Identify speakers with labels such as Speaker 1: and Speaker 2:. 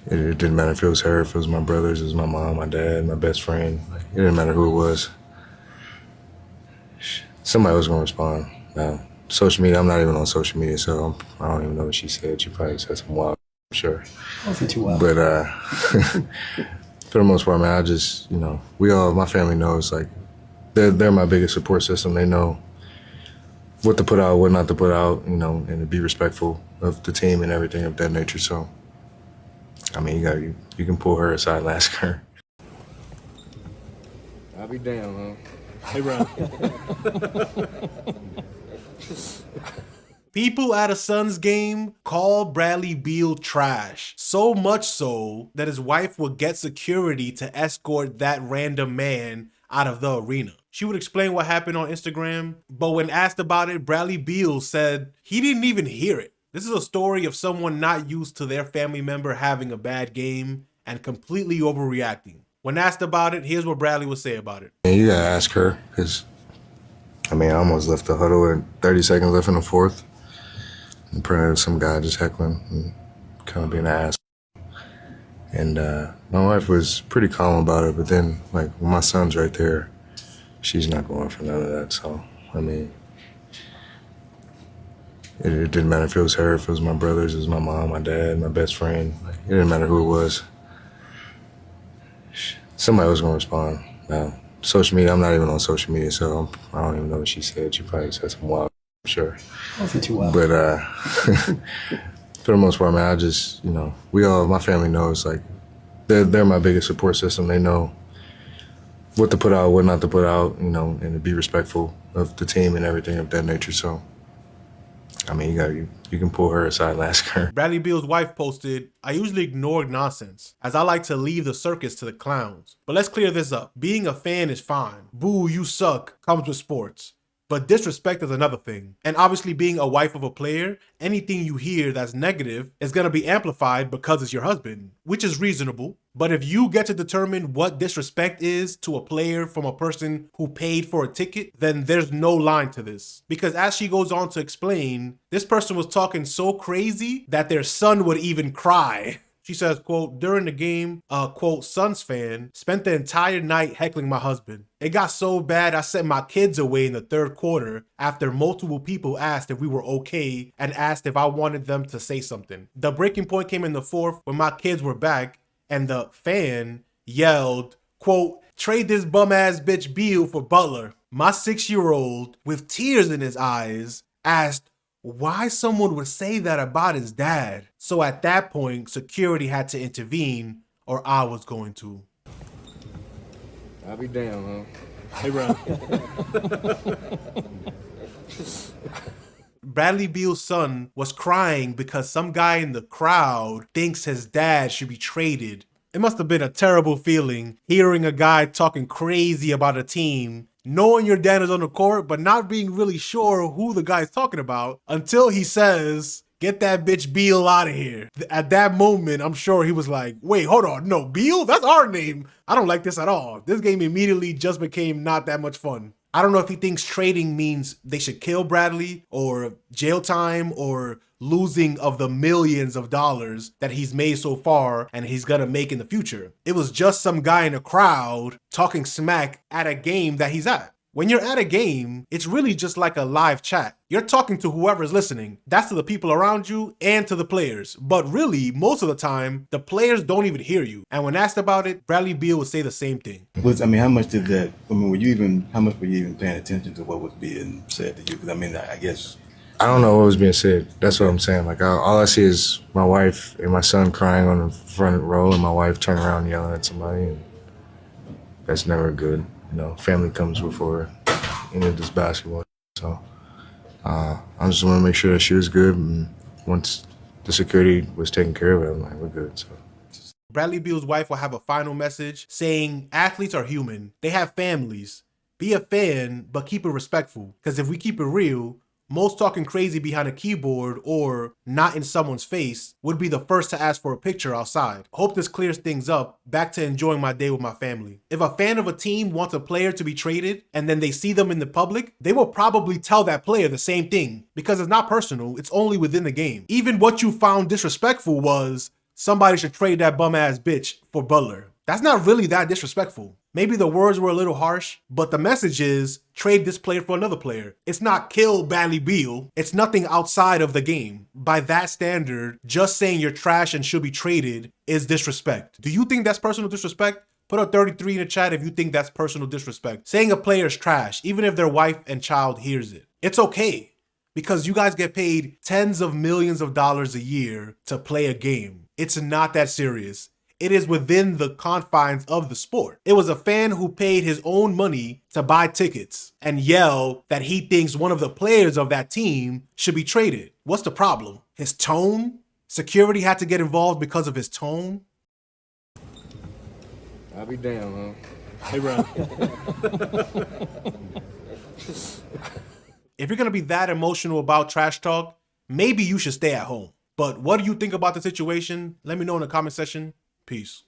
Speaker 1: It didn't matter if it was her, if it was my brothers, it was my mom, my dad, my best friend. Like, it didn't matter who it was. Somebody was gonna respond. Now, social media, I'm not even on social media, so I don't even know what she said. She probably said some wild, I'm sure.
Speaker 2: Wasn't too wild.
Speaker 1: But for the most part, man, I just, my family knows, like, they're my biggest support system. They know what to put out, what not to put out, and to be respectful of the team and everything of that nature. So, I mean, you can pull her aside and ask her. I'll be damned, huh?
Speaker 3: Hey, bro. People at a Suns game call Bradley Beal trash. So much so that his wife would get security to escort that random man out of the arena. She would explain what happened on Instagram, but when asked about it, Bradley Beal said he didn't even hear it. This is a story of someone not used to their family member having a bad game and completely overreacting. When asked about it, here's what Bradley would say about it.
Speaker 1: And you gotta ask her, because, I almost left the huddle with 30 seconds left in the fourth. And printed some guy just heckling and kind of being an ass. And my wife was pretty calm about it, but then, like, when my son's right there, she's not going for none of that. So, it didn't matter if it was her, if it was my brothers, it was my mom, my dad, my best friend. Like, it didn't matter who it was. Somebody was gonna respond. Now, social media, I'm not even on social media, so I don't even know what she said. She probably said some wild, I'm sure.
Speaker 2: Wasn't too wild.
Speaker 1: But for the most part, man, I just, my family knows, like, they're my biggest support system. They know what to put out, what not to put out, and to be respectful of the team and everything of that nature. So, I mean, you can pull her aside and ask her.
Speaker 3: Bradley Beal's wife posted, "I usually ignore nonsense, as I like to leave the circus to the clowns. But let's clear this up. Being a fan is fine. Boo, you suck comes with sports. But disrespect is another thing. And obviously being a wife of a player, anything you hear that's negative is going to be amplified because it's your husband, which is reasonable. But if you get to determine what disrespect is to a player from a person who paid for a ticket, then there's no line to this. Because as she goes on to explain, this person was talking so crazy that their son would even cry." She says, quote, "During the game, quote, Suns fan spent the entire night heckling my husband. It got so bad I sent my kids away in the third quarter after multiple people asked if we were okay and asked if I wanted them to say something. The breaking point came in the fourth when my kids were back and the fan yelled, quote, 'Trade this bum ass bitch Beal for Butler.' My 6-year-old, with tears in his eyes, asked why someone would say that about his dad. So at that point, security had to intervene or I was going to."
Speaker 1: I'll be damned, huh?
Speaker 3: Hey, bro. Bradley Beal's son was crying because some guy in the crowd thinks his dad should be traded. It must have been a terrible feeling hearing a guy talking crazy about a team, knowing your dad is on the court, but not being really sure who the guy's talking about until he says, "Get that bitch Beal out of here." At that moment, I'm sure he was like, "Wait, hold on. No, Beal? That's our name. I don't like this at all." This game immediately just became not that much fun. I don't know if he thinks trading means they should kill Bradley or jail time or losing of the millions of dollars that he's made so far and he's gonna make in the future. It was just some guy in a crowd talking smack at a game that he's at. When you're at a game, it's really just like a live chat. You're talking to whoever's listening. That's to the people around you and to the players. But really, most of the time, the players don't even hear you. And when asked about it, Bradley Beal would say the same thing.
Speaker 2: How much did that, how much were you even paying attention to what was being said to you? Because I guess.
Speaker 1: I don't know what was being said. That's what I'm saying. Like, all I see is my wife and my son crying on the front row and my wife turning around yelling at somebody. And that's never good. Family comes before any of this basketball. So I just want to make sure that she was good. And once the security was taken care of it, I'm like, we're good. So
Speaker 3: Bradley Beal's wife will have a final message saying athletes are human. They have families. Be a fan, but keep it respectful. Because if we keep it real, most talking crazy behind a keyboard or not in someone's face would be the first to ask for a picture outside. Hope this clears things up. Back to enjoying my day with my family. If a fan of a team wants a player to be traded and then they see them in the public, they will probably tell that player the same thing because it's not personal, it's only within the game. Even what you found disrespectful was somebody should trade that bum ass bitch for Butler. That's not really that disrespectful. Maybe the words were a little harsh, but the message is trade this player for another player. It's not kill Bradley Beal. It's nothing outside of the game. By that standard, just saying you're trash and should be traded is disrespect. Do you think that's personal disrespect? Put a 33 in the chat if you think that's personal disrespect. Saying a player's trash, even if their wife and child hears it. It's okay, because you guys get paid tens of millions of dollars a year to play a game. It's not that serious. It is within the confines of the sport. It was a fan who paid his own money to buy tickets and yell that he thinks one of the players of that team should be traded. What's the problem? His tone? Security had to get involved because of his tone?
Speaker 1: I'll be damned, huh?
Speaker 3: Hey, bro. If you're gonna be that emotional about trash talk, maybe you should stay at home. But what do you think about the situation? Let me know in the comment section. Peace.